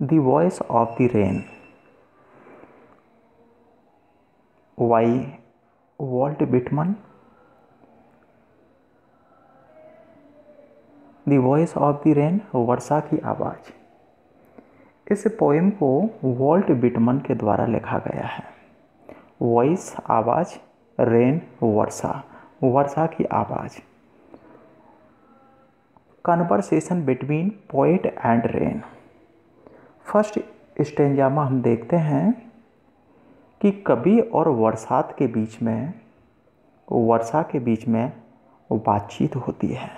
The voice of the rain by Walt Whitman. The voice of the rain, वर्षा की आवाज़। इस पोएम को वॉल्ट विटमन के द्वारा लिखा गया है। वॉइस आवाज़, रेन वर्षा, वर्षा की आवाज़। Conversation between poet and rain. First stanza में हम देखते हैं कि कवि और वर्षा के बीच में बातचीत होती है।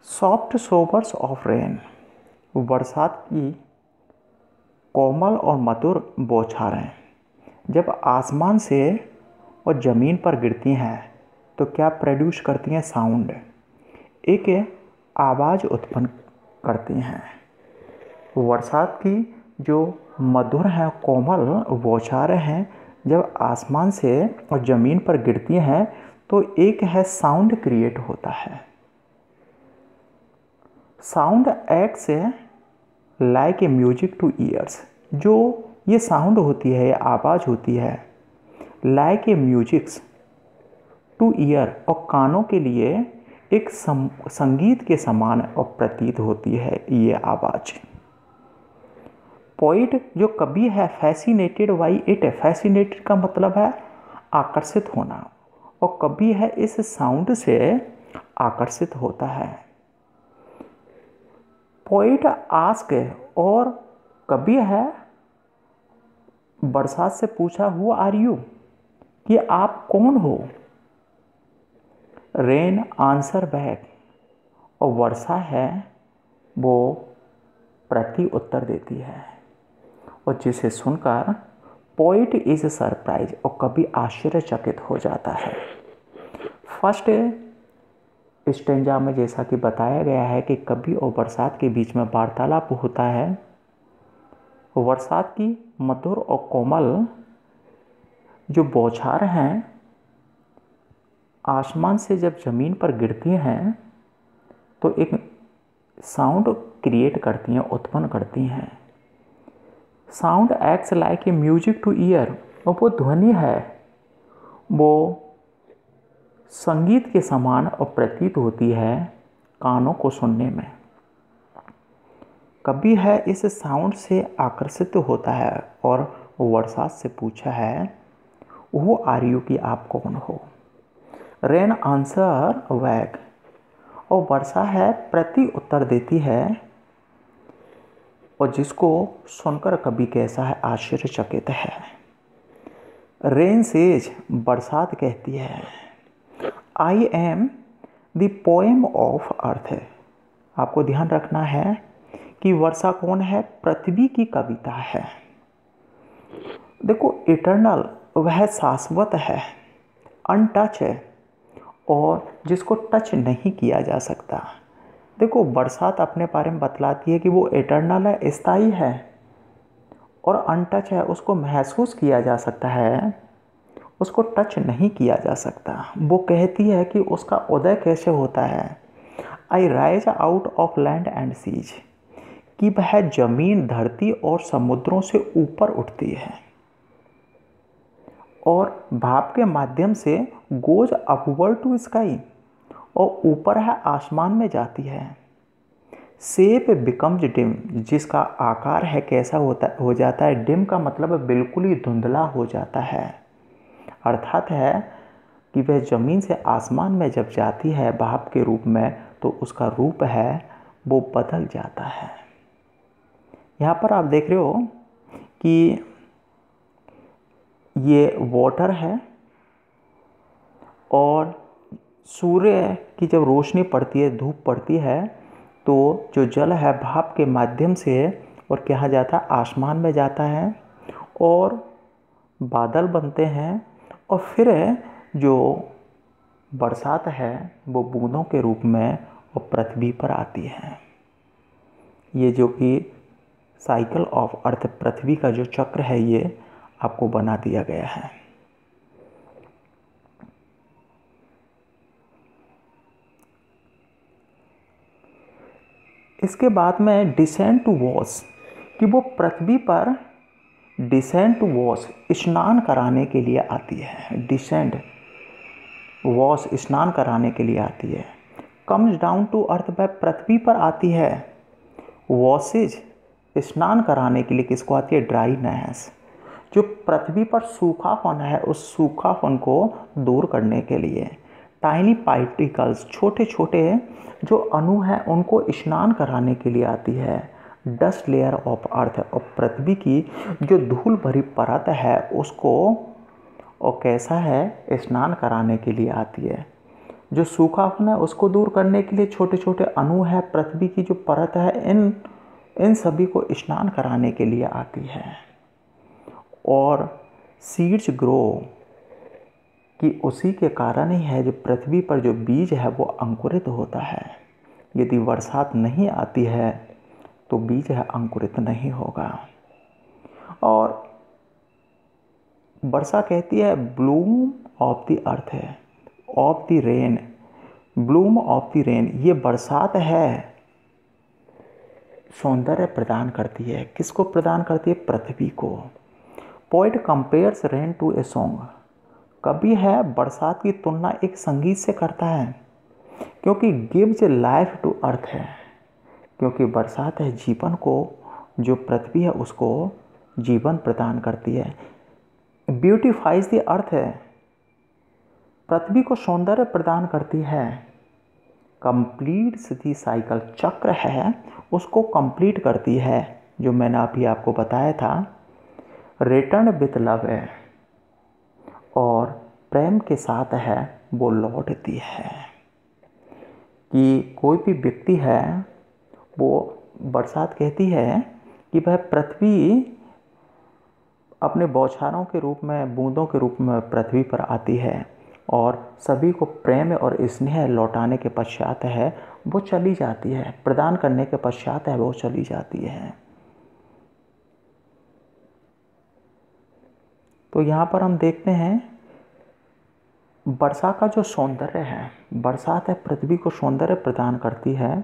सॉफ्ट शोवर्स ऑफ रेन, बरसात की कोमल और मधुर बौछारें जब आसमान से और ज़मीन पर गिरती हैं तो क्या प्रोड्यूस करती हैं? साउंड, एक आवाज़ उत्पन्न करती हैं। बरसात की जो मधुर हैं, कोमल बौछारें हैं, जब आसमान से और ज़मीन पर गिरती हैं तो एक है साउंड क्रिएट होता है। Sound acts like a music two years. जो ये साउंड होती है, ये आवाज़ होती है, like a musics two year, और कानों के लिए एक संगीत के समान और प्रतीत होती है ये आवाज़। पोइट जो कवि है, फैसिनेटेड बाई इट। फैसिनेटेड का मतलब है आकर्षित होना, और कवि है इस साउंड से आकर्षित होता है। पोइट आस्क, और कवि है बरसात से पूछा, हु आर यू, कि आप कौन हो। रेन आंसर बैक, और वर्षा है वो प्रति उत्तर देती है, और जिसे सुनकर पोइट इज सरप्राइज, और कवि आश्चर्यचकित हो जाता है। फर्स्ट स्टेंजा में जैसा कि बताया गया है कि कवि और बरसात के बीच में वार्तालाप होता है। बरसात की मधुर और कोमल जो बौछार हैं आसमान से जब ज़मीन पर गिरती हैं तो एक साउंड क्रिएट करती हैं, उत्पन्न करती हैं। Sound acts like a music two year, और वो ध्वनि है वो संगीत के समान और प्रतीत होती है कानों को सुनने में। कवि है इस साउंड से आकर्षित होता है और वर्षा से पूछा है, वो आर यू, कि आप कौन हो। रेन आंसर बैक, और वर्षा है प्रति उत्तर देती है, और जिसको सुनकर कवि कैसा है, आश्चर्यचकित है। रेन सेज, बरसात कहती है, I am the poem of earth. आपको ध्यान रखना है कि वर्षा कौन है? पृथ्वी की कविता है। देखो, इटर्नल, वह शाश्वत है, अनटच है, और जिसको टच नहीं किया जा सकता। देखो, बरसात अपने बारे में बतलाती है कि वो इटर्नल है, स्थायी है, और अनटच है, उसको महसूस किया जा सकता है, उसको टच नहीं किया जा सकता। वो कहती है कि उसका उदय कैसे होता है, I rise out of land and seas, कि वह जमीन, धरती और समुद्रों से ऊपर उठती है, और भाप के माध्यम से गोज अपवर्ड टू स्काई, और ऊपर है आसमान में जाती है। शेप बिकम्स डिम, जिसका आकार है कैसा हो जाता है? डिम का मतलब बिल्कुल ही धुंधला हो जाता है। अर्थात है कि वह ज़मीन से आसमान में जब जाती है भाप के रूप में, तो उसका रूप है वो बदल जाता है। यहाँ पर आप देख रहे हो कि ये वाटर है, और सूर्य की जब रोशनी पड़ती है, धूप पड़ती है, तो जो जल है भाप के माध्यम से और कहा जाता है आसमान में जाता है, और बादल बनते हैं, और फिर जो बरसात है वो बूंदों के रूप में और पृथ्वी पर आती है। ये जो कि साइकिल ऑफ अर्थ, पृथ्वी का जो चक्र है, ये आपको बना दिया गया है। इसके बाद में डिसेंड टू वॉश, कि वो पृथ्वी पर डिसेंड टू वॉश स्नान कराने के लिए आती है। डिसेंड वॉश स्नान कराने के लिए आती है। कम्स डाउन टू अर्थ, वह पृथ्वी पर आती है। वॉशेज स्नान कराने के लिए किसको आती है? ड्राईनेस, जो पृथ्वी पर सूखापन है उस सूखापन को दूर करने के लिए। टाइनी पार्टिकल्स, छोटे छोटे जो अणु हैं उनको स्नान कराने के लिए आती है। डस्ट लेयर ऑफ अर्थ, और पृथ्वी की जो धूल भरी परत है उसको और कैसा है स्नान कराने के लिए आती है। जो सूखापन है उसको दूर करने के लिए छोटे छोटे अणु है, पृथ्वी की जो परत है, इन सभी को स्नान कराने के लिए आती है। और सीड्स ग्रो, कि उसी के कारण ही है जो पृथ्वी पर जो बीज है वो अंकुरित होता है। यदि बरसात नहीं आती है तो बीज है अंकुरित नहीं होगा। और वर्षा कहती है ब्लूम ऑफ द अर्थ है, of the rain, Bloom of the rain, ये बरसात है सौंदर्य प्रदान करती है। किसको प्रदान करती है? पृथ्वी को। Poet compares rain to a song, कवि है बरसात की तुलना एक संगीत से करता है, क्योंकि गिव्स लाइफ टू अर्थ है, क्योंकि बरसात है जीवन को, जो पृथ्वी है उसको जीवन प्रदान करती है। ब्यूटिफाइज द अर्थ है, पृथ्वी को सौंदर्य प्रदान करती है। कंप्लीट्स द साइकिल, चक्र है उसको कंप्लीट करती है, जो मैंने अभी आपको बताया था। रिटर्न विथ लव है, और प्रेम के साथ है वो लौटती है। कि कोई भी व्यक्ति है वो बरसात कहती है कि वह पृथ्वी अपने बौछारों के रूप में, बूंदों के रूप में पृथ्वी पर आती है और सभी को प्रेम और स्नेह लौटाने के पश्चात है वो चली जाती है, प्रदान करने के पश्चात है वो चली जाती है। तो यहाँ पर हम देखते हैं वर्षा का जो सौंदर्य है, बरसात है पृथ्वी को सौंदर्य प्रदान करती है।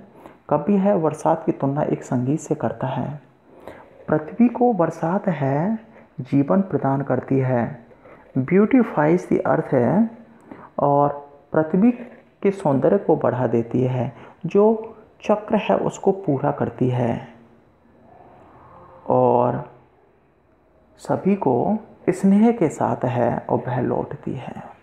कभी है बरसात की तुलना एक संगीत से करता है। पृथ्वी को बरसात है जीवन प्रदान करती है। ब्यूटीफाइज द अर्थ है, और पृथ्वी के सौंदर्य को बढ़ा देती है, जो चक्र है उसको पूरा करती है और सभी को स्नेह के साथ है और वह लौटती है।